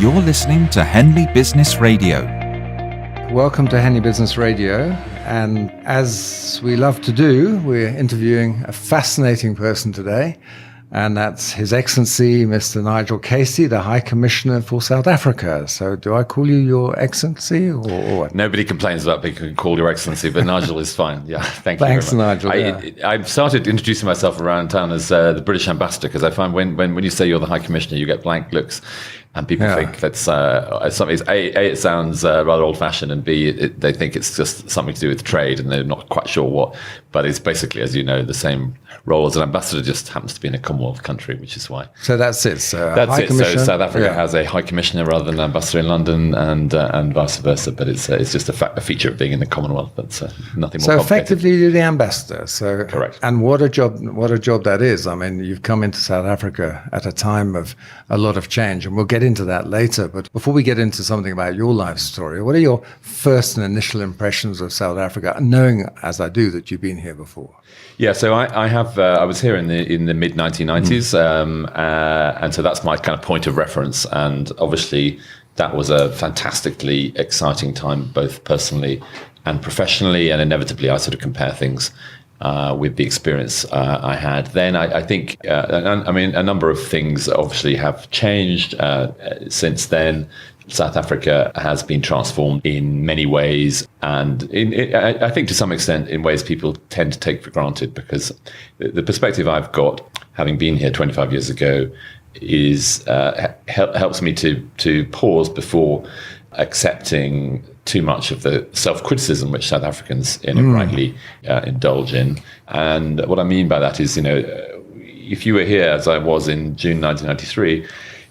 You're listening to Henley Business Radio. Welcome to Henley Business Radio. And as we love to do, we're interviewing a fascinating person today. And that's His Excellency, Mr. Nigel Casey, the High Commissioner for South Africa. So do I call you Your Excellency or what? Nobody complains about being called Your Excellency, but Nigel is fine. Yeah, thank you. Thanks, very much. Nigel. I've started introducing myself around town as the British ambassador, because I find when you say you're the High Commissioner, you get blank looks. And people think that's something. A, it sounds rather old-fashioned, and B, they think it's just something to do with trade, and they're not quite sure what. But it's basically, as you know, the same role as an ambassador, just happens to be in a Commonwealth country, which is why. So that's it. So that's it. So South Africa has a High Commissioner rather than an ambassador in London, and vice versa. But it's just a feature of being in the Commonwealth. That's nothing more. So effectively, you're the ambassador. So correct. And what a job that is. I mean, you've come into South Africa at a time of a lot of change, and we'll get into that later. But before we get into something about your life story, what are your first and initial impressions of South Africa, knowing, as I do, that you've been here before? Yeah, so I was here in the mid 1990s, and so that's my kind of point of reference. And obviously, that was a fantastically exciting time, both personally and professionally. And inevitably, I sort of compare things with the experience I had then. I think, a number of things obviously have changed since then. South Africa has been transformed in many ways, and I think to some extent in ways people tend to take for granted, because the perspective I've got, having been here 25 years ago, is helps me to pause before accepting too much of the self-criticism which South Africans rightly indulge in. And what I mean by that is, if you were here as I was in June 1993,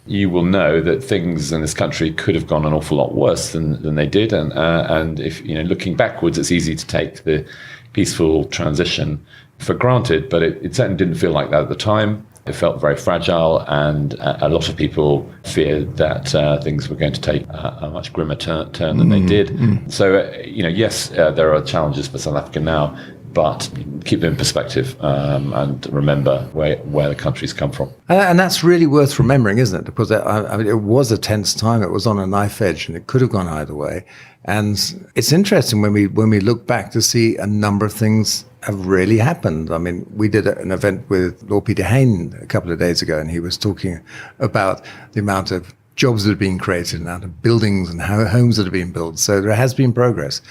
you will know that things in this country could have gone an awful lot worse than they did. And if looking backwards, it's easy to take the peaceful transition for granted, but it certainly didn't feel like that at the time. It felt very fragile, and a lot of people feared that things were going to take a much grimmer turn than they did. So, yes, there are challenges for South Africa now, but keep them in perspective and remember where the country's come from. And that's really worth remembering, isn't it? Because it was a tense time. It was on a knife edge, and it could have gone either way. And it's interesting when we look back to see a number of things have really happened. I mean, we did an event with Lord Peter Hain a couple of days ago, and he was talking about the amount of jobs that have been created, the amount of buildings and how homes that have been built. So there has been progress.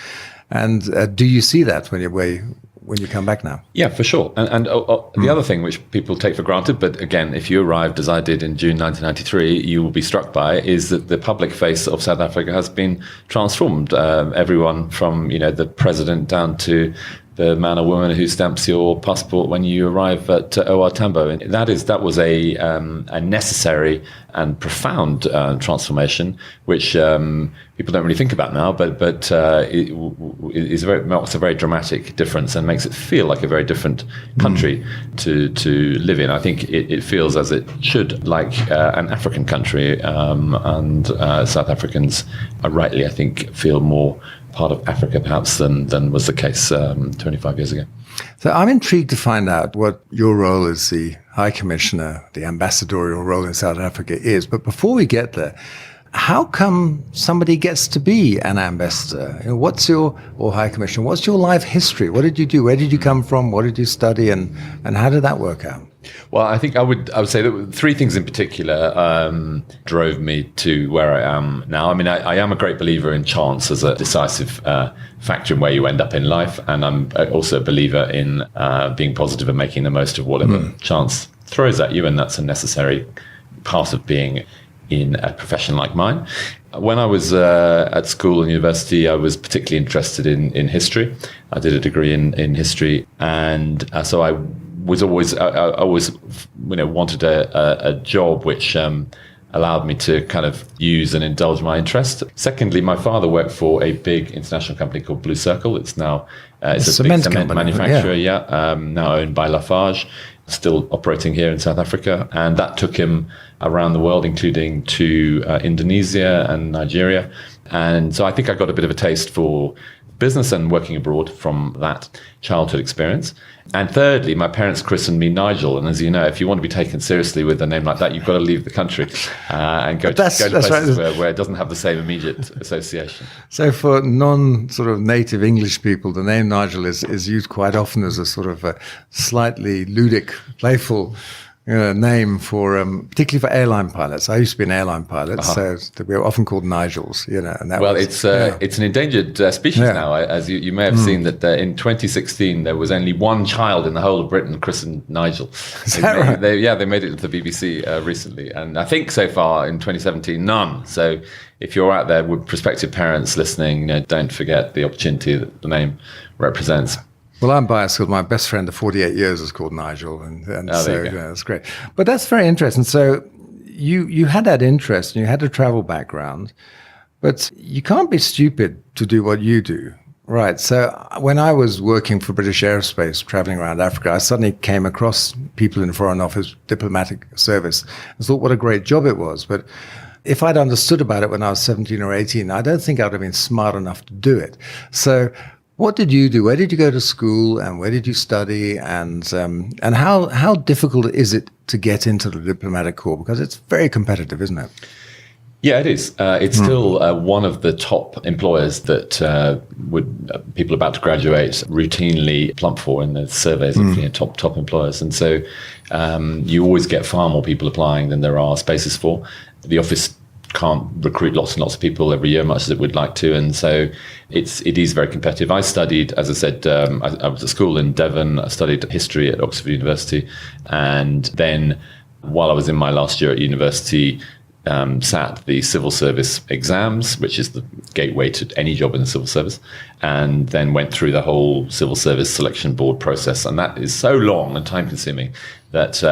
And do you see that when you come back now? Yeah, for sure. And the other thing which people take for granted, but again, if you arrived as I did in June 1993, you will be struck by, is that the public face of South Africa has been transformed. Everyone from the president down to the man or woman who stamps your passport when you arrive at OR Tambo. And that was a necessary and profound transformation, which people don't really think about now, but it marks a very dramatic difference and makes it feel like a very different country to live in. I think it feels as it should, like an African country, and South Africans rightly, I think, feel more part of Africa perhaps than was the case 25 years ago. So I'm intrigued to find out what your role as the High Commissioner, the ambassadorial role in South Africa is. But before we get there, how come somebody gets to be an ambassador? Or High Commissioner, what's your life history? What did you do? Where did you come from? What did you study? And how did that work out? Well, I think I would say that three things in particular drove me to where I am now. I mean, I am a great believer in chance as a decisive factor in where you end up in life, and I'm also a believer in being positive and making the most of whatever chance throws at you, and that's a necessary part of being in a profession like mine. When I was at school and university, I was particularly interested in history. I did a degree in history, and so I always wanted a job which allowed me to kind of use and indulge my interest. Secondly, my father worked for a big international company called Blue Circle. It's now it's a big cement manufacturer, now owned by Lafarge, still operating here in South Africa, and that took him around the world, including to Indonesia and Nigeria. And so I think I got a bit of a taste for business and working abroad from that childhood experience. And thirdly, my parents christened me Nigel. And as you know, if you want to be taken seriously with a name like that, you've got to leave the country and go to places where it doesn't have the same immediate association. So for non-sort of native English people, the name Nigel is used quite often as a sort of a slightly ludic, playful name for, particularly for airline pilots. I used to be an airline pilot, so we were often called Nigels, And that it's an endangered species now. As you may have seen that in 2016 there was only one child in the whole of Britain christened Nigel. Is that right? They made it to the BBC recently, and I think so far in 2017 none. So if you're out there with prospective parents listening, don't forget the opportunity that the name represents. Well, I'm biased because my best friend of 48 years is called Nigel, and so that's great. But that's very interesting. So you had that interest and you had a travel background, but you can't be stupid to do what you do, right? So when I was working for British Aerospace, traveling around Africa, I suddenly came across people in the Foreign Office diplomatic service and thought what a great job it was. But if I'd understood about it when I was 17 or 18, I don't think I'd have been smart enough to do it. So what did you do? Where did you go to school, and where did you study? And how difficult is it to get into the diplomatic corps? Because it's very competitive, isn't it? Yeah, it is. It's still one of the top employers that people about to graduate routinely plump for in the surveys of top employers. And so you always get far more people applying than there are spaces for. The office can't recruit lots and lots of people every year, much as it would like to, and so it is very competitive. I studied, as I said, I was at school in Devon. I studied history at Oxford University, and then while I was in my last year at university, sat the civil service exams, which is the gateway to any job in the civil service, and then went through the whole civil service selection board process, and that is so long and time consuming that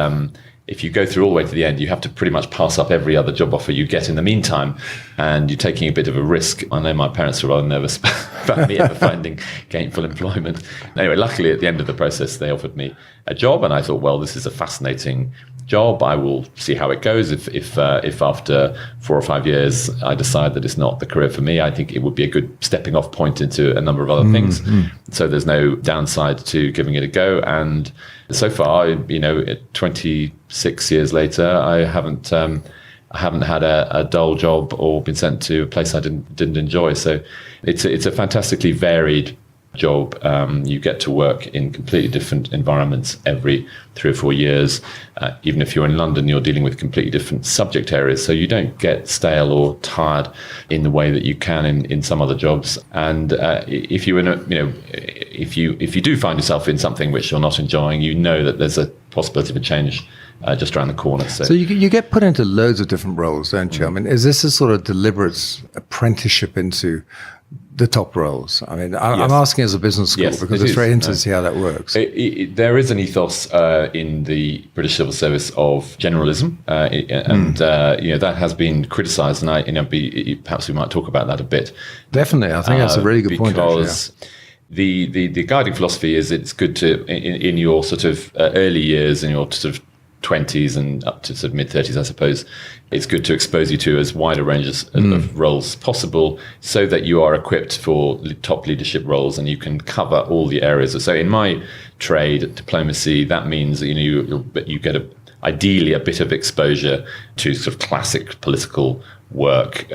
if you go through all the way to the end, you have to pretty much pass up every other job offer you get in the meantime, and you're taking a bit of a risk. I know my parents were rather nervous about me ever finding gainful employment. Anyway, luckily at the end of the process, they offered me a job, and I thought, well, this is a fascinating job. I will see how it goes. If after 4 or 5 years I decide that it's not the career for me, I think it would be a good stepping off point into a number of other things. So there's no downside to giving it a go. And so far, 26 years later, I haven't had a dull job or been sent to a place I didn't enjoy. So it's a fantastically varied job. You get to work in completely different environments every 3 or 4 years. Even if you're in London, you're dealing with completely different subject areas, so you don't get stale or tired in the way that you can in some other jobs. And if you do find yourself in something which you're not enjoying, you know that there's a possibility of a change just around the corner. So you get put into loads of different roles, don't you? I mean, is this a sort of deliberate apprenticeship into the top roles? I mean, I'm asking as a business school because it's very interesting to see how that works. There is an ethos in the British Civil Service of generalism, and that has been criticised. And perhaps we might talk about that a bit. Definitely, I think that's a really good point. Because the guiding philosophy is it's good to in your sort of early years, in your sort of 20s and up to sort of mid-30s, I suppose, it's good to expose you to as wide a range of roles as possible, so that you are equipped for top leadership roles and you can cover all the areas. So in my trade, diplomacy, that means you get ideally a bit of exposure to sort of classic political work.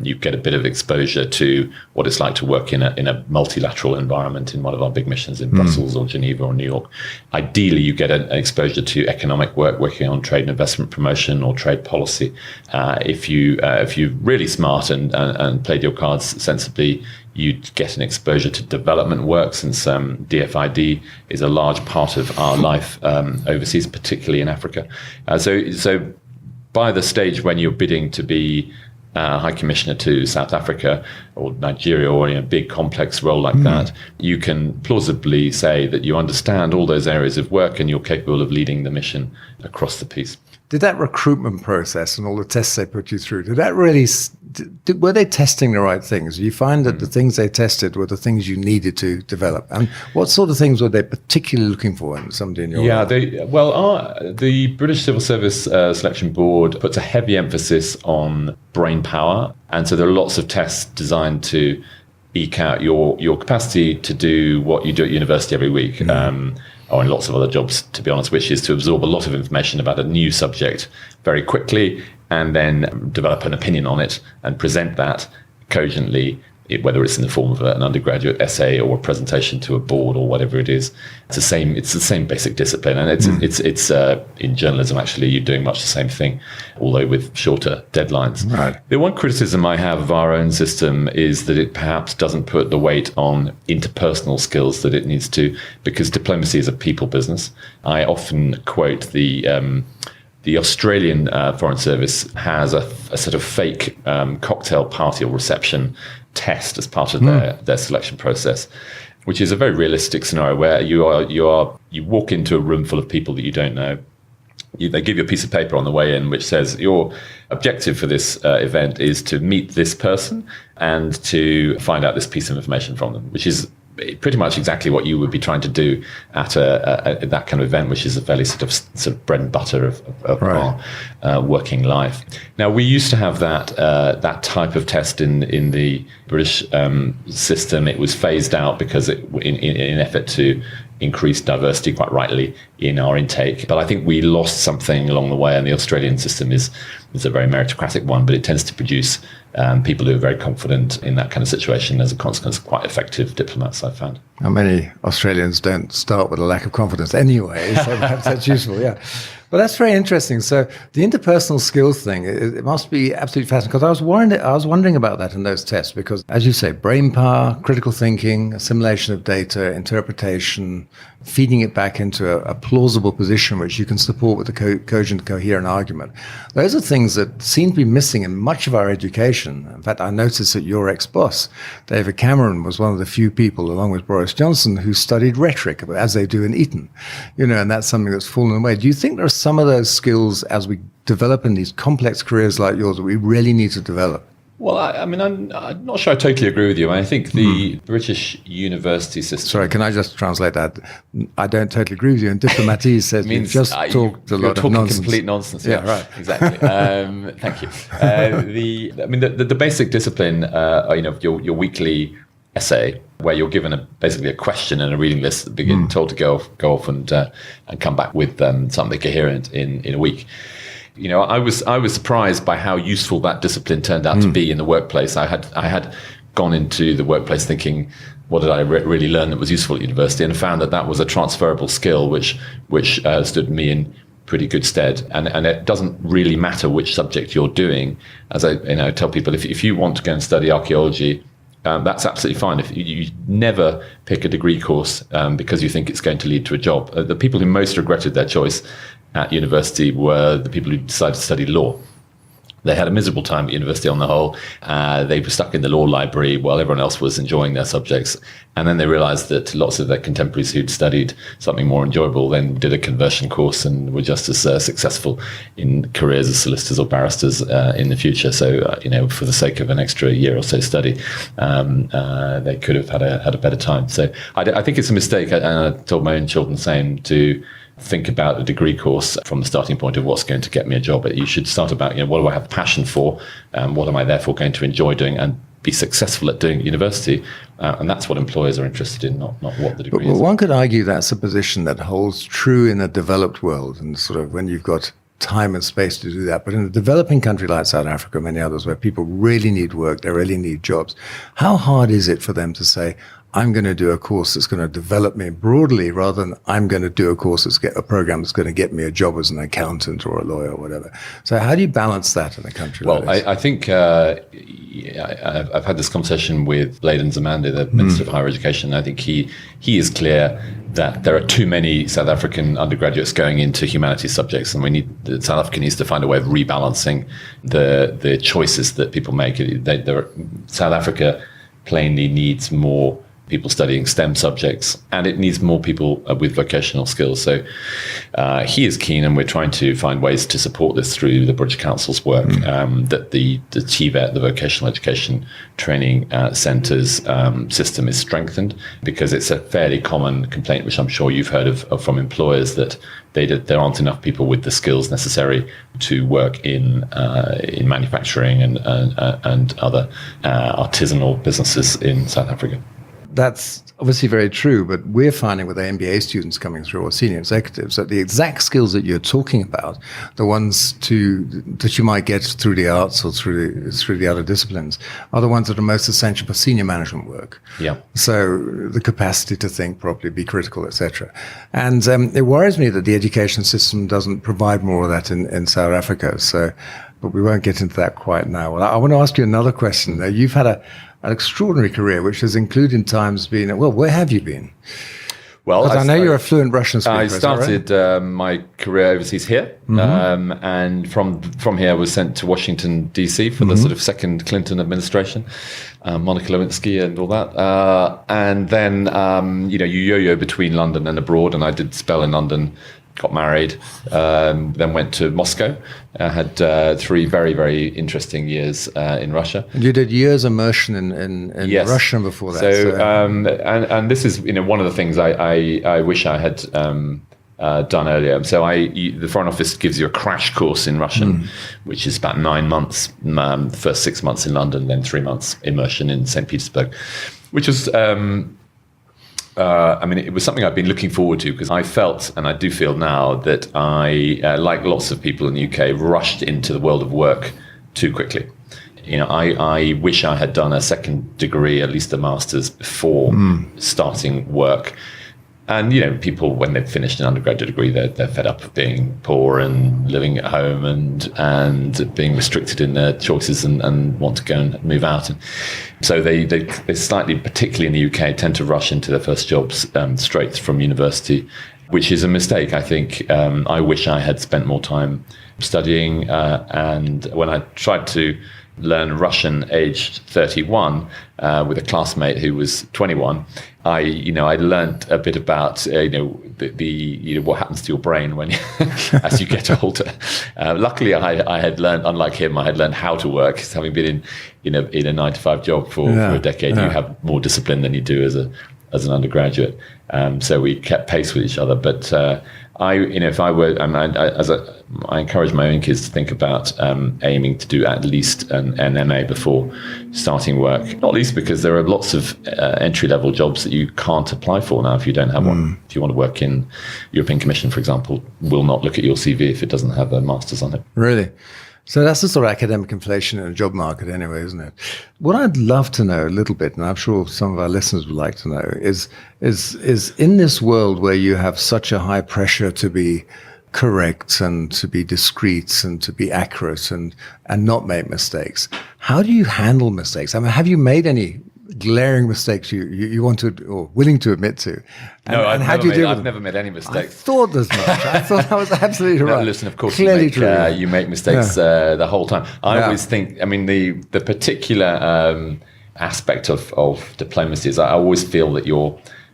You get a bit of exposure to what it's like to work in a multilateral environment in one of our big missions in Brussels or Geneva or New York. Ideally, you get an exposure to economic work, working on trade and investment promotion or trade policy. If you're really smart and played your cards sensibly, you'd get an exposure to development work, since DFID is a large part of our life overseas, particularly in Africa. So by the stage when you're bidding to be High Commissioner to South Africa or Nigeria, or in a big complex role like that, you can plausibly say that you understand all those areas of work and you're capable of leading the mission across the piece. Did that recruitment process and all the tests they put you through, did that really, were they testing the right things? Do you find that the things they tested were the things you needed to develop? And what sort of things were they particularly looking for in somebody in your role? The British Civil Service Selection Board puts a heavy emphasis on brain power. And so there are lots of tests designed to eke out your capacity to do what you do at university every week, or in lots of other jobs, to be honest, which is to absorb a lot of information about a new subject very quickly and then develop an opinion on it and present that cogently, whether it's in the form of an undergraduate essay or a presentation to a board or whatever it is. It's the same basic discipline, and it's in journalism actually you're doing much the same thing, although with shorter deadlines. Right. The one criticism I have of our own system is that it perhaps doesn't put the weight on interpersonal skills that it needs to, because diplomacy is a people business. I often quote the Australian Foreign Service has a sort of fake cocktail party or reception test as part of their selection process, which is a very realistic scenario where you walk into a room full of people that you don't know. They give you a piece of paper on the way in which says your objective for this event is to meet this person and to find out this piece of information from them, which is pretty much exactly what you would be trying to do at that kind of event, which is a fairly sort of bread and butter of right. our working life. Now, we used to have that type of test in the British system. It was phased out because in effort to increase diversity, quite rightly, in our intake. But I think we lost something along the way, and the Australian system is a very meritocratic one, but it tends to produce people who are very confident in that kind of situation. As a consequence, quite effective diplomats, I've found. How many Australians don't start with a lack of confidence anyway? So perhaps that's useful, yeah. Well, that's very interesting. So the interpersonal skills thing, it must be absolutely fascinating, because I was wondering about that in those tests, because as you say, brain power, critical thinking, assimilation of data, interpretation, feeding it back into a plausible position which you can support with a cogent, coherent argument. Those are things that seem to be missing in much of our education. In fact, I noticed that your ex-boss, David Cameron, was one of the few people, along with Boris Johnson, who studied rhetoric, as they do in Eton. And that's something that's fallen away. Do you think there are some of those skills, as we develop in these complex careers like yours, that we really need to develop? Well, I mean, I'm not sure I totally agree with you. I think the British university system... Sorry, can I just translate that? I don't totally agree with you. And diplomatie says you've just talked a lot of nonsense. You're talking complete nonsense. Yeah, right. Exactly. Thank you. The basic discipline, your weekly essay, where you're given basically a question and a reading list that begin told to go off and come back with something coherent in a week. I was surprised by how useful that discipline turned out to be in the workplace. I had gone into the workplace thinking, what did I really learn that was useful at university, and found that was a transferable skill which stood me in pretty good stead. And it doesn't really matter which subject you're doing. As I tell people, if you want to go and study archaeology, that's absolutely fine. If you never pick a degree course because you think it's going to lead to a job. The people who most regretted their choice at university were the people who decided to study law. They had a miserable time at university on the whole. They were stuck in the law library while everyone else was enjoying their subjects. And then they realized that lots of their contemporaries who'd studied something more enjoyable then did a conversion course and were just as successful in careers as solicitors or barristers in the future. So, for the sake of an extra year or so study, they could have had a better time. So I think it's a mistake. And I told my own children the same, to think about a degree course from the starting point of what's going to get me a job. You should start about, what do I have passion for? What am I therefore going to enjoy doing and be successful at doing at university? And that's what employers are interested in, not what the degree is. But one could argue that's a position that holds true in a developed world, and sort of when you've got time and space to do that. But in a developing country like South Africa and many others, where people really need work, they really need jobs, how hard is it for them to say, I'm going to do a course that's going to develop me broadly, rather than I'm going to do a course a program that's going to get me a job as an accountant or a lawyer or whatever. So how do you balance that in a country like this? I think I've had this conversation with Bladen Zamande, the Minister of Higher Education. I think he is clear that there are too many South African undergraduates going into humanities subjects, and South Africa needs to find a way of rebalancing the choices that people make. South Africa plainly needs more people studying STEM subjects, and it needs more people with vocational skills. So he is keen, and we're trying to find ways to support this through the British Council's work, that the TVET, the Vocational Education Training Centres system is strengthened, because it's a fairly common complaint, which I'm sure you've heard of from employers, that there aren't enough people with the skills necessary to work in manufacturing and other artisanal businesses in South Africa. That's obviously very true, but we're finding with the MBA students coming through, or senior executives, that the exact skills that you're talking about, the ones that you might get through the arts or through the other disciplines, are the ones that are most essential for senior management work. Yeah. So the capacity to think properly, be critical, etc. And it worries me that the education system doesn't provide more of that in South Africa. So, but we won't get into that quite now. Well, I want to ask you another question. You've had an extraordinary career, which has included times being, well, where have you been? Well, I know you're a fluent Russian speaker. I started my career overseas here, and from here I was sent to Washington, D.C. for the sort of second Clinton administration, Monica Lewinsky and all that. And then, you yo-yo between London and abroad, and I did spell in London, got married, then went to Moscow. I had 3 very, very interesting years in Russia. And you did years immersion in Yes. Russian before that. So and this is one of the things I wish I had done earlier. So the Foreign Office gives you a crash course in Russian, which is about 9 months. The first 6 months in London, then 3 months immersion in St. Petersburg, which was. It was something I've been looking forward to, because I felt, and I do feel now, that I, like lots of people in the UK, rushed into the world of work too quickly. I wish I had done a second degree, at least a master's, before starting work. And, people, when they've finished an undergraduate degree, they're fed up of being poor and living at home and being restricted in their choices and want to go and move out. And so they slightly, particularly in the UK, tend to rush into their first jobs straight from university, which is a mistake. I think I wish I had spent more time studying. And when I tried to learn Russian aged 31 with a classmate who was 21, I learned a bit about the what happens to your brain when as you get older. Luckily, I had learned, unlike him, I had learned how to work. Having been in a 9-to-5 job for a decade, you have more discipline than you do as an undergraduate. So we kept pace with each other. But I encourage my own kids to think about aiming to do at least an MA before starting work. Not least because there are lots of entry-level jobs that you can't apply for now if you don't have one. If you want to work in European Commission, for example, will not look at your CV if it doesn't have a master's on it. Really? So that's the sort of academic inflation in the job market anyway, isn't it? What I'd love to know a little bit, and I'm sure some of our listeners would like to know, is in this world where you have such a high pressure to be correct and to be discreet and to be accurate and not make mistakes, how do you handle mistakes? I mean, have you made any glaring mistakes you want to or willing to admit to? I've never made any mistakes. I thought as much. I thought that was absolutely right. Listen, of course, clearly you make mistakes the whole time. I always think, the particular aspect of diplomacy is I always feel that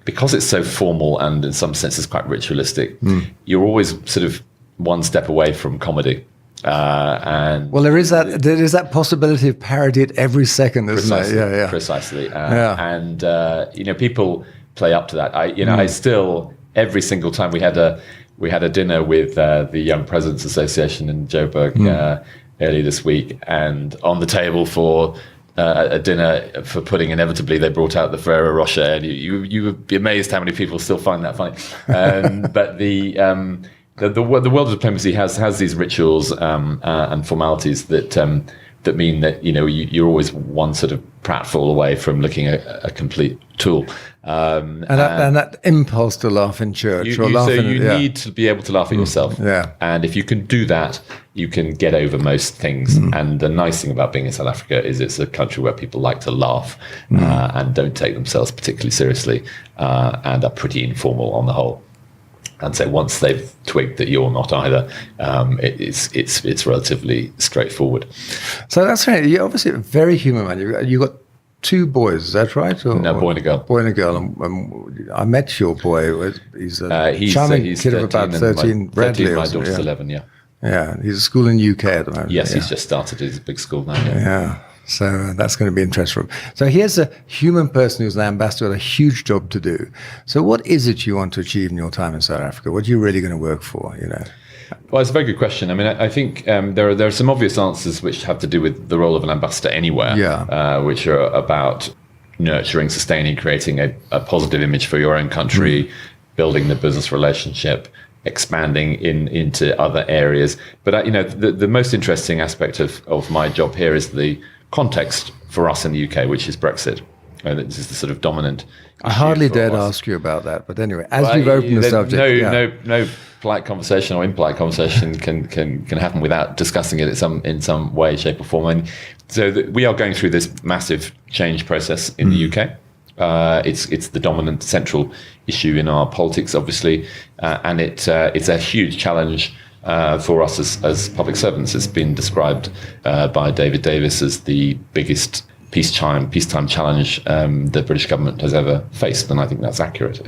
because it's so formal and in some senses quite ritualistic, you're always sort of one step away from comedy. There is that possibility of parody at every second, isn't it? Precisely. And people play up to that. I still, every single time we had a dinner with the Young Presidents Association in Joburg earlier this week, and on the table for a dinner for pudding, inevitably they brought out the Ferrero Rocher, and you would be amazed how many people still find that funny. But the world of diplomacy has these rituals and formalities that mean that you're always one sort of pratfall away from looking at a complete tool. And that impulse to laugh in church need to be able to laugh at yourself. Yeah. And if you can do that, you can get over most things. And the nice thing about being in South Africa is it's a country where people like to laugh and don't take themselves particularly seriously and are pretty informal on the whole. And so once they've twigged that you're not either, it's relatively straightforward. So that's right. You're obviously a very human man. You got two boys, is that right? No, boy and a girl. Boy and a girl. And I met your boy. He's a charming kid of about 13. Bradley, my daughter's 11, yeah. Yeah, he's at school in the UK at the moment. Yes, he's just started his big school now. Yeah. So that's going to be interesting for him. So here's a human person who's an ambassador with a huge job to do. So what is it you want to achieve in your time in South Africa? What are you really going to work for, Well, it's a very good question. I mean, I think there are some obvious answers which have to do with the role of an ambassador anywhere, which are about nurturing, sustaining, creating a positive image for your own country, building the business relationship, expanding into other areas. But the most interesting aspect of my job here is the context for us in the UK, which is Brexit. This is the sort of dominant. I hardly dared ask you about that, but anyway, you've opened the subject, no polite conversation or impolite conversation can happen without discussing it in some way, shape, or form. And so we are going through this massive change process in the UK. It's the dominant central issue in our politics, obviously, and it's a huge challenge for us as public servants. It's been described by David Davis as the biggest peacetime challenge the British government has ever faced, and I think that's accurate.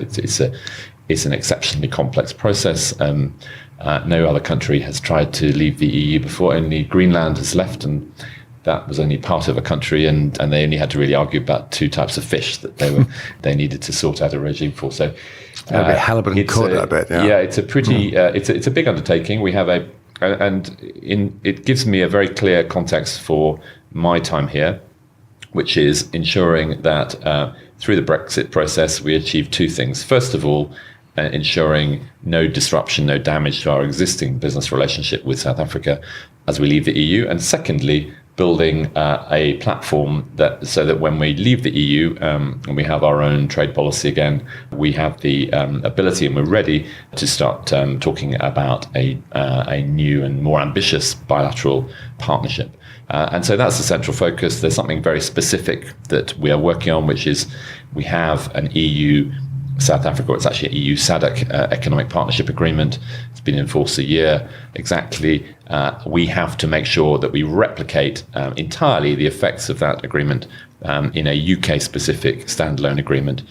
It's an exceptionally complex process. No other country has tried to leave the EU before. Only Greenland has left, and that was only part of a country, and they only had to really argue about two types of fish that they needed to sort out a regime for. So halibut and cod, I bet. Yeah, it's a pretty it's a big undertaking. We have it gives me a very clear context for my time here, which is ensuring that through the Brexit process we achieve two things. First of all, ensuring no disruption, no damage to our existing business relationship with South Africa as we leave the EU, and secondly, building a platform so that when we leave the EU and we have our own trade policy again, we have the ability and we're ready to start talking about a new and more ambitious bilateral partnership. And so that's the central focus. There's something very specific that we are working on, which is we have an EU South Africa, it's actually an EU SADC economic partnership agreement. It's been in force a year exactly. We have to make sure that we replicate entirely the effects of that agreement in a UK-specific standalone agreement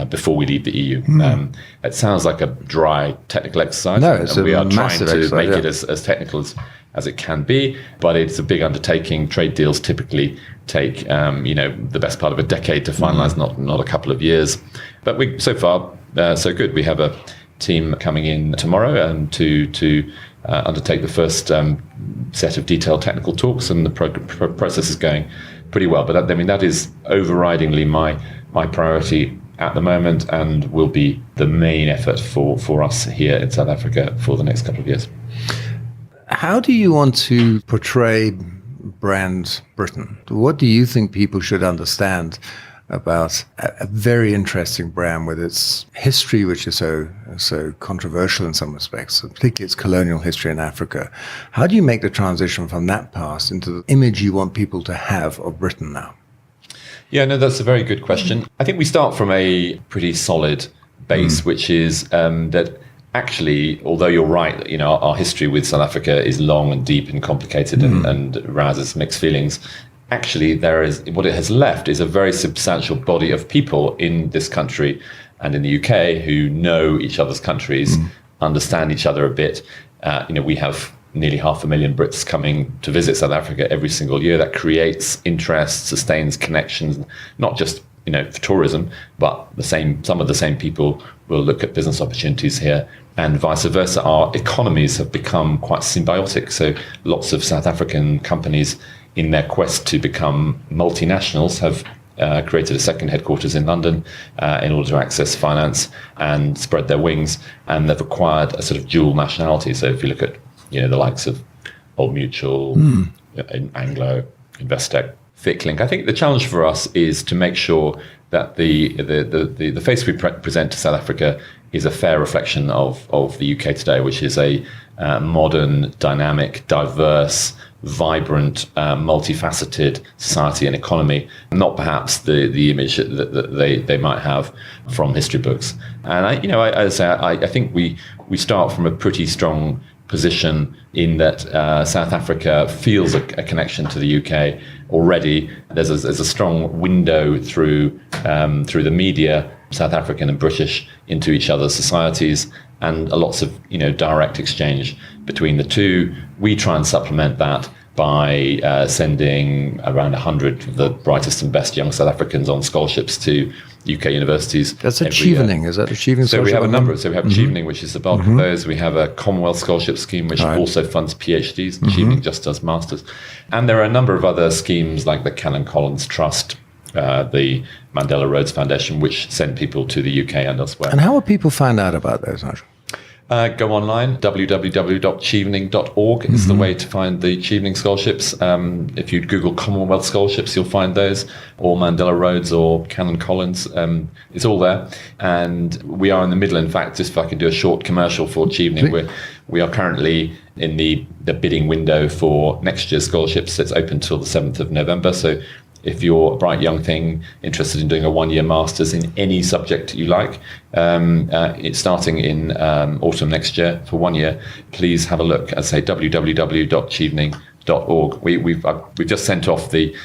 before we leave the EU. It sounds like a dry technical exercise. No, it's we a are trying to exercise, make it as technical as it can be, but it's a big undertaking. Trade deals typically take the best part of a decade to finalize, not a couple of years. But so far so good. We have a team coming in tomorrow to undertake the first set of detailed technical talks, and the process is going pretty well. But that is overridingly my priority at the moment, and will be the main effort for us here in South Africa for the next couple of years. How do you want to portray brand Britain? What do you think people should understand about a very interesting brand with its history, which is so controversial in some respects, particularly its colonial history in Africa? How do you make the transition from that past into the image you want people to have of Britain now? Yeah, no, that's a very good question. I think we start from a pretty solid base, which is that actually, although you're right, our history with South Africa is long and deep and complicated and rouses mixed feelings. Actually, what it has left is a very substantial body of people in this country and in the UK who know each other's countries, understand each other a bit. We have nearly 500,000 Brits coming to visit South Africa every single year. That creates interest, sustains connections, not just for tourism, but some of the same people will look at business opportunities here, and vice versa. Our economies have become quite symbiotic. So lots of South African companies, in their quest to become multinationals, have created a second headquarters in London in order to access finance and spread their wings, and they've acquired a sort of dual nationality. So if you look at the likes of Old Mutual, Anglo, Investec, Ficklink, I think the challenge for us is to make sure that the face we present to South Africa is a fair reflection of the UK today, which is a modern, dynamic, diverse, vibrant, multifaceted society and economy, not perhaps the image that they might have from history books. And I think we start from a pretty strong position in that South Africa feels a connection to the UK already. There's a strong window through the media, South African and British, into each other's societies, and lots of direct exchange between the two. We try and supplement that by sending around 100 of the brightest and best young South Africans on scholarships to UK universities. That's Achieving, is that Achieving? So we have a number. So we have Achieving, which is the bulk of those. We have a Commonwealth scholarship scheme, which also funds PhDs. Achieving just does masters. And there are a number of other schemes like the Canon Collins Trust, the Mandela Rhodes Foundation, which send people to the UK and elsewhere. And how will people find out about those, Nigel? Go online, www.chevening.org is the way to find the Chevening scholarships. If you Google Commonwealth scholarships, you'll find those, or Mandela Rhodes or Canon Collins. It's all there. And we are in the middle, in fact, just if I can do a short commercial for Chevening, we are currently in the bidding window for next year's scholarships. It's open till the 7th of November. So if you're a bright young thing interested in doing a one-year master's in any subject you like, it's starting in autumn next year for 1 year. Please have a look at, say, www.chevening.org. We've just sent off the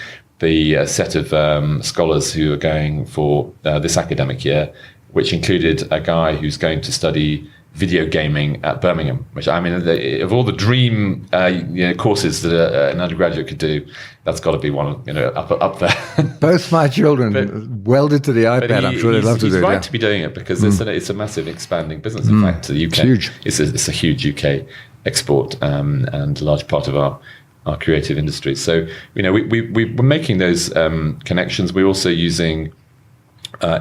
set of scholars who are going for this academic year, which included a guy who's going to study video gaming at Birmingham, which, I mean, of all the dream courses that an undergraduate could do, that's got to be one up there. Both my children welded to the iPad. I'm sure they'd love to do it. He's right to be doing it because it's a massive expanding business. In fact, to the UK, it's huge. It's a huge UK export and a large part of our creative industry. So we're making those connections. We're also using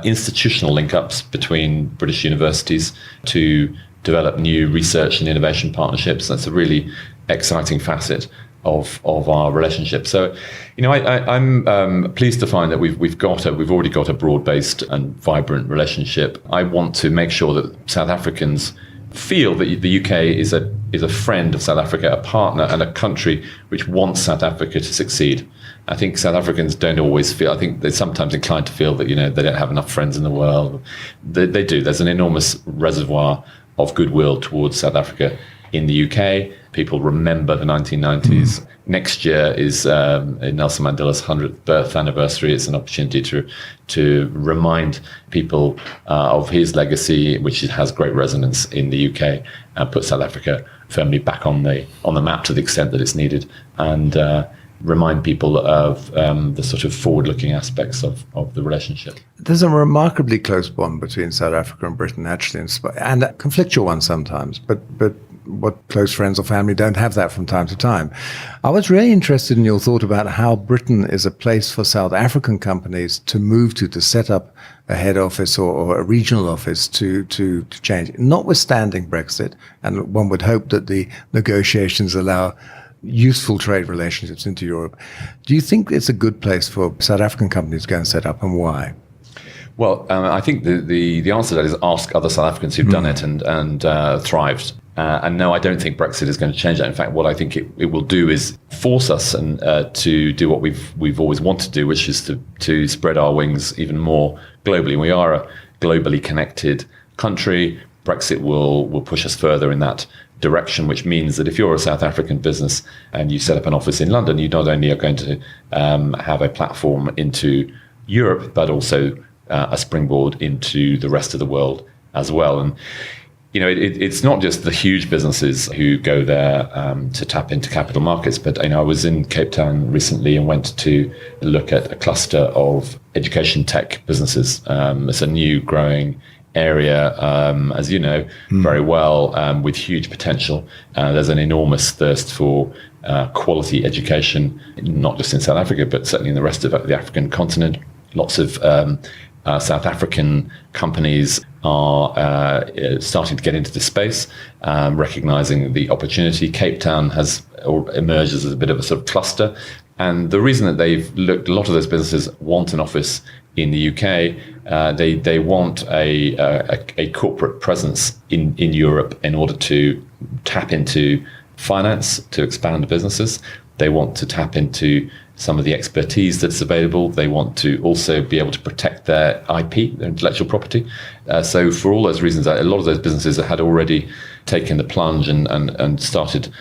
institutional link-ups between British universities to develop new research and innovation partnerships. That's a really exciting facet of our relationship. So, I'm pleased to find that we've already got a broad-based and vibrant relationship. I want to make sure that South Africans feel that the UK is a friend of South Africa, a partner, and a country which wants South Africa to succeed. I think South Africans don't always feel. I think they're sometimes inclined to feel that they don't have enough friends in the world. They do. There's an enormous reservoir of goodwill towards South Africa in the UK. People remember the 1990s. Next year is Nelson Mandela's 100th birth anniversary. It's an opportunity to remind people of his legacy, which has great resonance in the UK, and put South Africa firmly back on the map to the extent that it's needed, and remind people of the sort of forward-looking aspects of the relationship. There's a remarkably close bond between South Africa and Britain, actually, and a conflictual one sometimes, but what close friends or family don't have that from time to time. I was really interested in your thought about how Britain is a place for South African companies to move to set up a head office or a regional office to change, notwithstanding Brexit. And one would hope that the negotiations allow useful trade relationships into Europe. Do you think it's a good place for South African companies to go and set up, and why? Well, I think the answer to that is ask other South Africans who've done it and thrived. And no, I don't think Brexit is going to change that. In fact, what I think it will do is force us to do what we've always wanted to do, which is to spread our wings even more globally. We are a globally connected country. Brexit will push us further in that direction, which means that if you're a South African business and you set up an office in London, you not only are going to have a platform into Europe, but also a springboard into the rest of the world as well. And it's not just the huge businesses who go there to tap into capital markets, but I was in Cape Town recently and went to look at a cluster of education tech businesses. It's a new growing area, as you know very well, with huge potential. There's an enormous thirst for quality education, not just in South Africa, but certainly in the rest of the African continent. Lots of South African companies are starting to get into this space, recognizing the opportunity. Cape Town has emerged as a bit of a sort of cluster. And the reason that they've looked, a lot of those businesses want an office in the UK. They want a corporate presence in Europe in order to tap into finance, to expand businesses. They want to tap into some of the expertise that's available. They want to also be able to protect their IP, their intellectual property. So for all those reasons, a lot of those businesses had already taken the plunge and started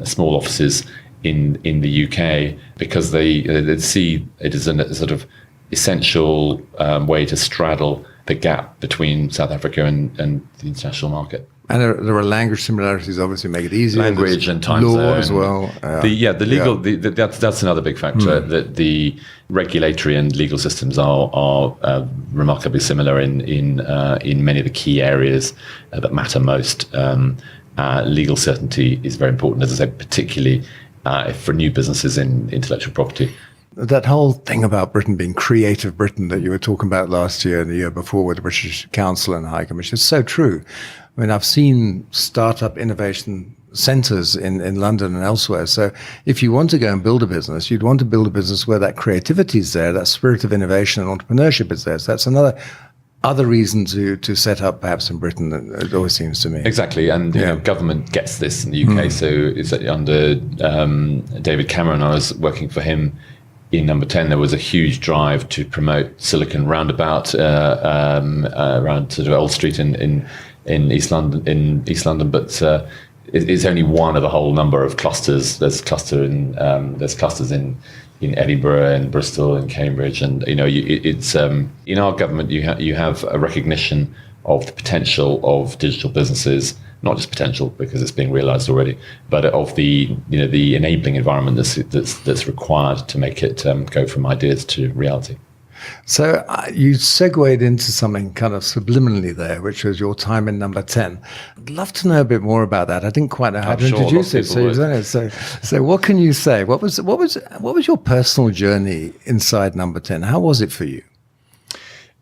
small offices in the UK because they see it as a sort of essential way to straddle the gap between South Africa and the international market. And there are language similarities, obviously, make it easier. Language and time law zone as well. The legal that's another big factor. That the regulatory and legal systems are remarkably similar in many of the key areas that matter most. Legal certainty is very important, as I said, particularly for new businesses in intellectual property. That whole thing about Britain being creative Britain that you were talking about last year and the year before with the British Council and High Commission is so true. I mean, I've seen startup innovation centres in London and elsewhere. So if you want to go and build a business, you'd want to build a business where that creativity is there, that spirit of innovation and entrepreneurship is there. So that's other reason to set up perhaps in Britain, it always seems to me. Exactly, and you know, government gets this in the UK. So it's under David Cameron, I was working for him in Number 10, there was a huge drive to promote Silicon Roundabout around sort of Old Street in East London, but it's only one of a whole number of clusters. There's clusters in Edinburgh, in Bristol, in Cambridge, and you know it's in our government you have a recognition of the potential of digital businesses. Not just potential because it's being realised already, but of the enabling environment that's required to make it go from ideas to reality. So you segued into something kind of subliminally there, which was your time in Number 10. I'd love to know a bit more about that. I didn't quite know how to introduce it. So you've done it. So what can you say? What was your personal journey inside Number 10? How was it for you?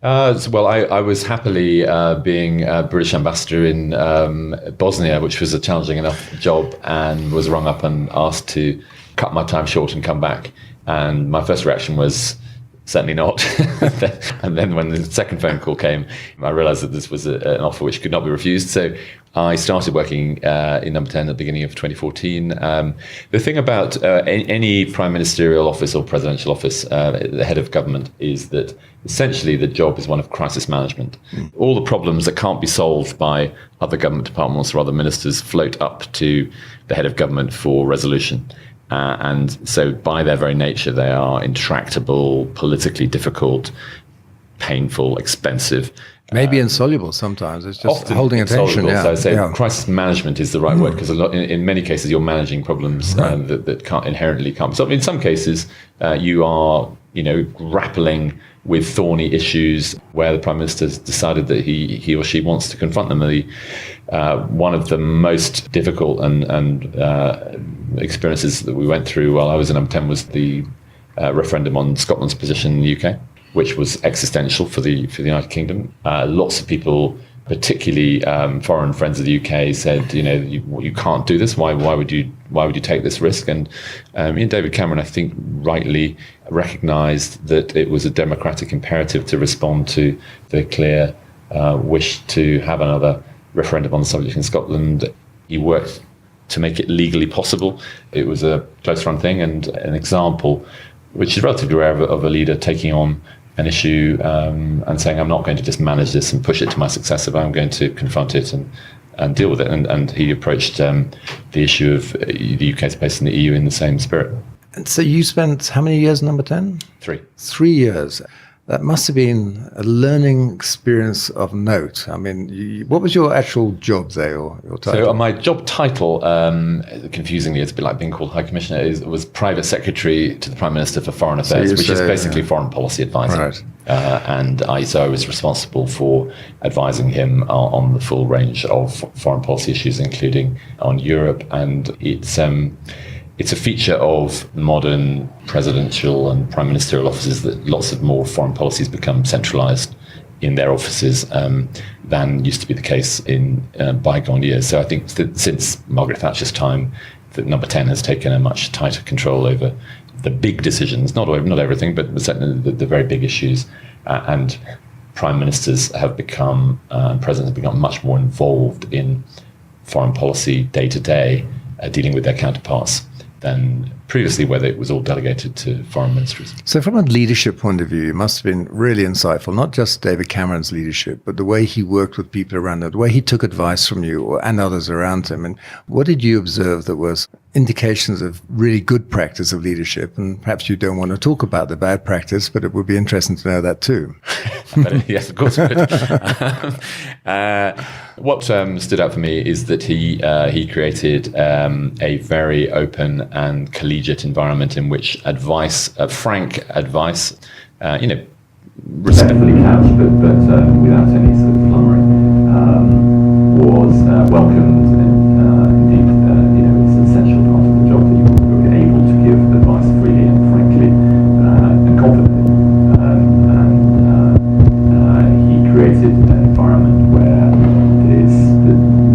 Well, I was happily being a British ambassador in Bosnia, which was a challenging enough job, and was rung up and asked to cut my time short and come back. And my first reaction was, certainly not. And then when the second phone call came, I realised that this was an offer which could not be refused. So I started working in Number 10 at the beginning of 2014. The thing about any prime ministerial office or presidential office, the head of government, is that essentially the job is one of crisis management. All the problems that can't be solved by other government departments or other ministers float up to the head of government for resolution. And so by their very nature, they are intractable, politically difficult, painful, expensive. Maybe insoluble sometimes. It's just Often holding attention. So I say crisis management is the right word, because in many cases you're managing problems that can't inherently come. So in some cases you are grappling with thorny issues where the Prime Minister's decided that he or she wants to confront them. One of the most difficult and experiences that we went through while I was in Number 10 was the referendum on Scotland's position in the UK, which was existential for the United Kingdom. Lots of people, particularly foreign friends of the UK, said, you can't do this. Why would you take this risk? And David Cameron, I think, rightly recognised that it was a democratic imperative to respond to the clear wish to have another referendum on the subject in Scotland. He worked to make it legally possible. It was a close-run thing and an example, which is relatively rare, of a leader taking on an issue and saying, I'm not going to just manage this and push it to my successor, but I'm going to confront it and deal with it. And he approached the issue of the UK's place in the EU in the same spirit. And so you spent how many years in Number 10? 3. 3 years. That must have been a learning experience of note. I mean, what was your actual job there, your title? So my job title, confusingly, it's a bit like being called High Commissioner, was Private Secretary to the Prime Minister for Foreign Affairs, which is basically foreign policy advising. Right. And I was responsible for advising him on the full range of foreign policy issues, including on Europe. And it's a feature of modern presidential and prime ministerial offices that lots of more foreign policies become centralised in their offices than used to be the case in bygone years. So I think that since Margaret Thatcher's time, that Number 10 has taken a much tighter control over the big decisions, not everything, but certainly the very big issues. And prime ministers have become, and presidents have become much more involved in foreign policy day to day, dealing with their counterparts than previously, where it was all delegated to foreign ministries. So from a leadership point of view, it must have been really insightful, not just David Cameron's leadership, but the way he worked with people around him, the way he took advice from you and others around him. And what did you observe that was indications of really good practice of leadership? And perhaps you don't want to talk about the bad practice, but it would be interesting to know that too. Yes, of course. What stood out for me is that he created a very open and collegiate environment in which advice, frank advice, respectfully couched, but without any sort of flummery, was welcomed. Indeed, it's an essential part of the job that you're able to give advice freely and frankly and confidently. He created an environment where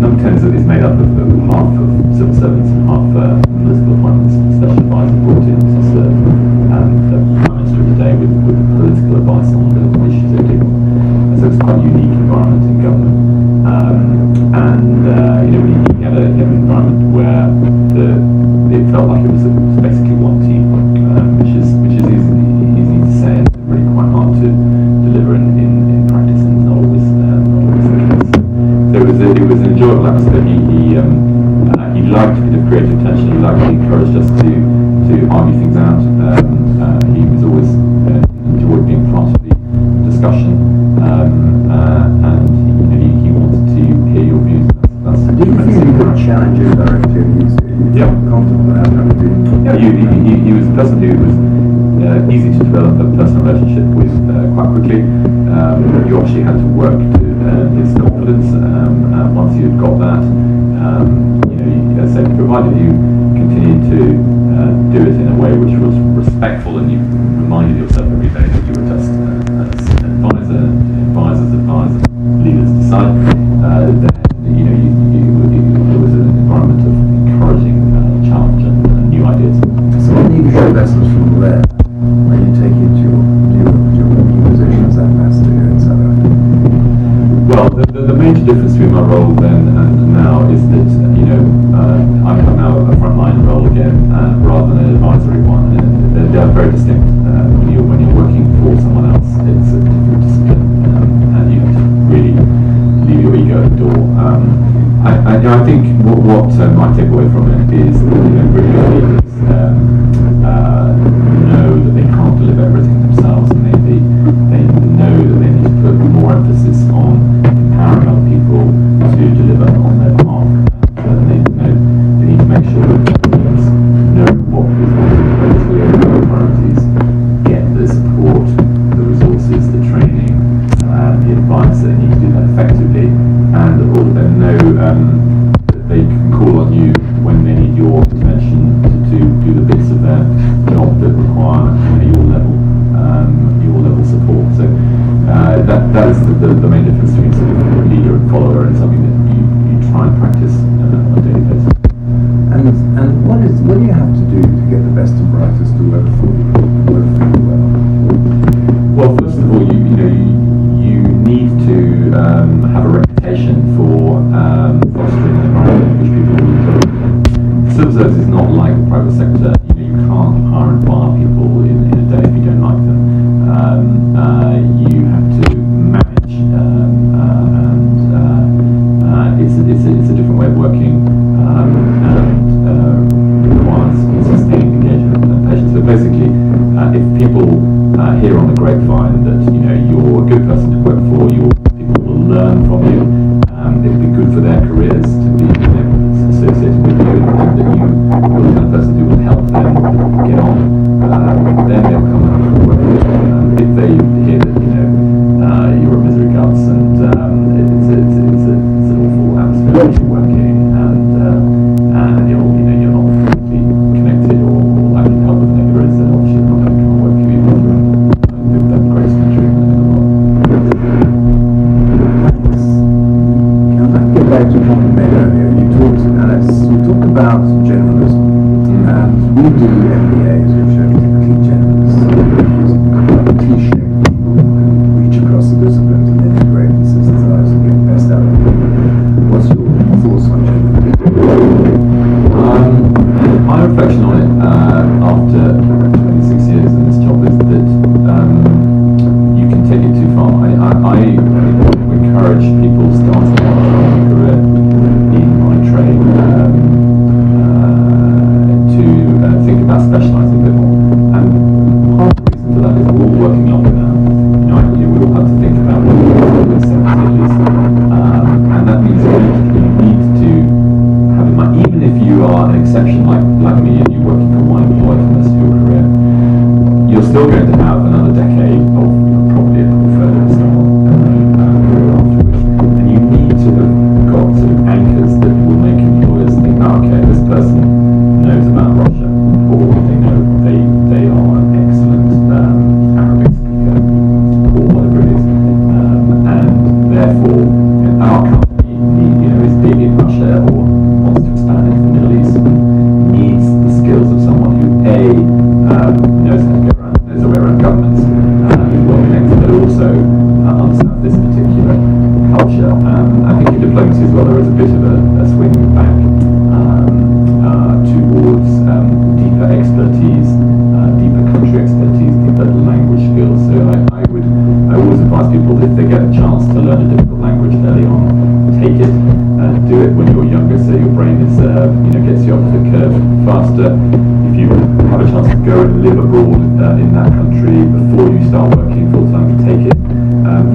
number 10 is made up of half of civil servants and half political appointments, special advisors brought in to serve the Prime Minister of the day with political advice on the issues they're dealing with. So it's quite a unique environment in government. We had an environment where it felt like it was basically one team, which is easy to say and really quite hard to deliver in practice, and not always the case. So it was an enjoyable atmosphere. He liked a bit of creative tension. He encouraged us to argue things out. He was always enjoyed being part of the discussion, and he wanted to hear your views. Do you feel you could challenge your director? He's comfortable enough to do? Yeah, he was a person who was easy to develop a personal relationship with quite quickly. You obviously had to work to earn his confidence. Once you'd got that, as I said, provided you continued to do it in a way which was respectful, and you reminded yourself every day that you were just an advisors, leaders decide. It was an environment of encouraging challenge and new ideas. So what leadership lessons from there when you take it to your new position as ambassador in South Africa? Well, the major difference between my role then and now is that I have now a frontline role again rather than an advisory one. And they're very distinct. When you're working for someone else, it's a different discipline, and you have to really leave your ego at the door. I think what I take away from it is that really leaders know that they can't deliver everything themselves, and they know that they need to put more emphasis on empowering other people to deliver on their behalf. They need to make sure that teams know what is very clear priorities, get the support, the resources, the training, the advice. They need to do that effectively, and all of them know that they can call on you when they need your intervention to do the bits of their job that require your level support. So that is the main difference between sort of a leader and follower, and something that you try and practice on a daily basis. And what do you have to do to get the best and brightest to work for you well? Well, first of all, you need to have a reputation for fostering an environment in which people will enjoy. Civil service is not like the private sector. You can't hire and fire people in a day if you don't like them. You have to manage, and it's a different way of working, and requires sustained engagement and patience. So basically, if people hear on the grapevine that you're a good person to work for, people will learn from you, it'll be good for their careers to be associated with you, and that you're the kind of person who will help them get on, then they'll come and work with you. If they hear that you're a misery guts and it's an awful atmosphere in which you're working, and you're not completely connected or actually help with neighbours, then obviously not going to come and work for you. I think that's the greatest country in the world. Can I get back to what you made earlier? You talked about generalism, and we do MBAs which are typically generalists. departure. I think in diplomacy as well there is a bit of a swing back towards deeper expertise, deeper country expertise, deeper language skills. So I always advise people that if they get a chance to learn a difficult language early on, take it. Do it when you're younger, so your brain is gets you up the curve faster. If you have a chance to go and live abroad in that country before you start working full time, take it.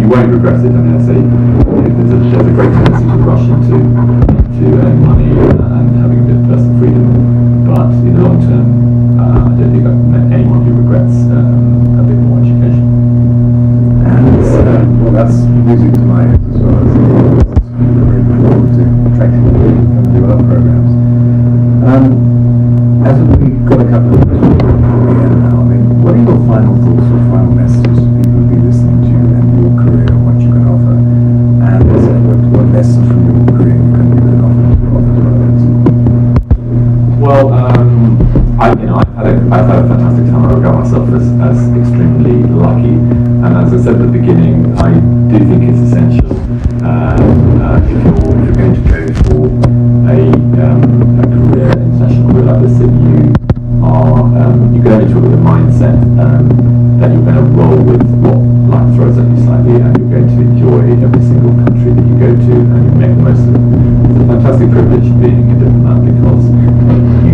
You won't regret it. I mean, I say there's a great tendency to rush into earning money and having a bit of personal freedom, but in the long term, I don't think I've met anyone who regrets a bit more education. And well, that's music to my ears as well. We're very forward to attracting people to come and do our programs. As we've got a couple of questions before we end now, I mean, what are your final thoughts or final messages to people who be listening to you and your career and what you can offer? And what lessons from your career you can offer to others? Well, I've had a fantastic time. I regard myself as extremely lucky, and as I said at the beginning, I do think it's essential if you're going to go for a career, international career like this, that you go into it with a mindset that you're going to roll with what life throws at you slightly, and you're going to enjoy every single country that you go to, and you make the most of it. It's a fantastic privilege being a diplomat because you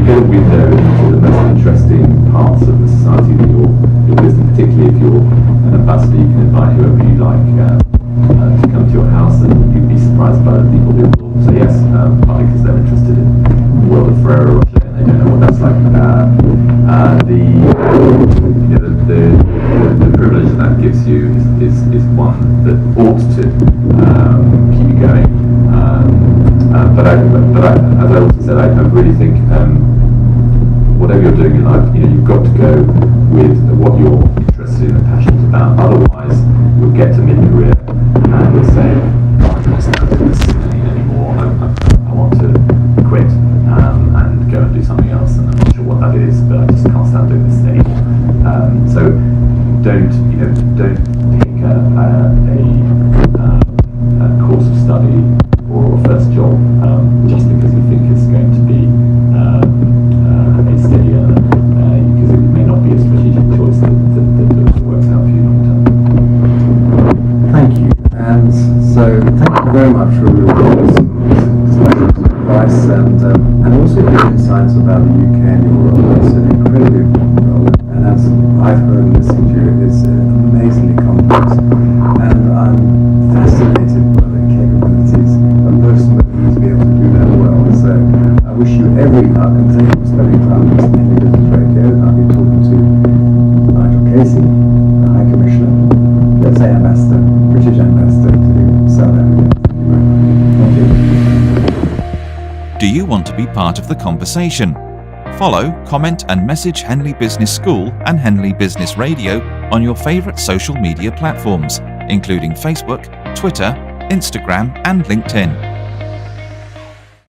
get a window into the most interesting parts of the society that you're visiting, particularly if you're an ambassador. You can invite whoever you like to come to your house, and you'd be surprised by the people who will say yes, partly because they're interested in the world of Ferrero Rocher and they don't know what that's like. The privilege that that gives you is one that ought to keep you going. But as I also said, I really think whatever you're doing in life, you've got to go with what you're interested in and passionate about. Otherwise, you'll get to mid-career and you'll say, I'm not doing this anymore. I want to quit and go and do something else, and I'm not sure what that is, but I just can't stand doing this anymore. So don't pick a course of study or a first job just because you think it's going to be a steady earner, because it may not be a strategic choice that works out for you long term. Thank you. And so thank you very much for some advice and also your insights about the UK and your role. It's an incredibly important role. And as I've heard and listened to you, it's amazingly complex. And I'm fascinated by the capabilities of a person that needs to be able to do that well. So I wish you every luck, and thank you for spending time with us on Henley Business Radio. I'll be talking to Nigel Casey, the High Commissioner, let's say Ambassador, British Ambassador to South Africa. Thank you. Do you want to be part of the conversation? Follow, comment and message Henley Business School and Henley Business Radio on your favourite social media platforms, including Facebook, Twitter, Instagram and LinkedIn.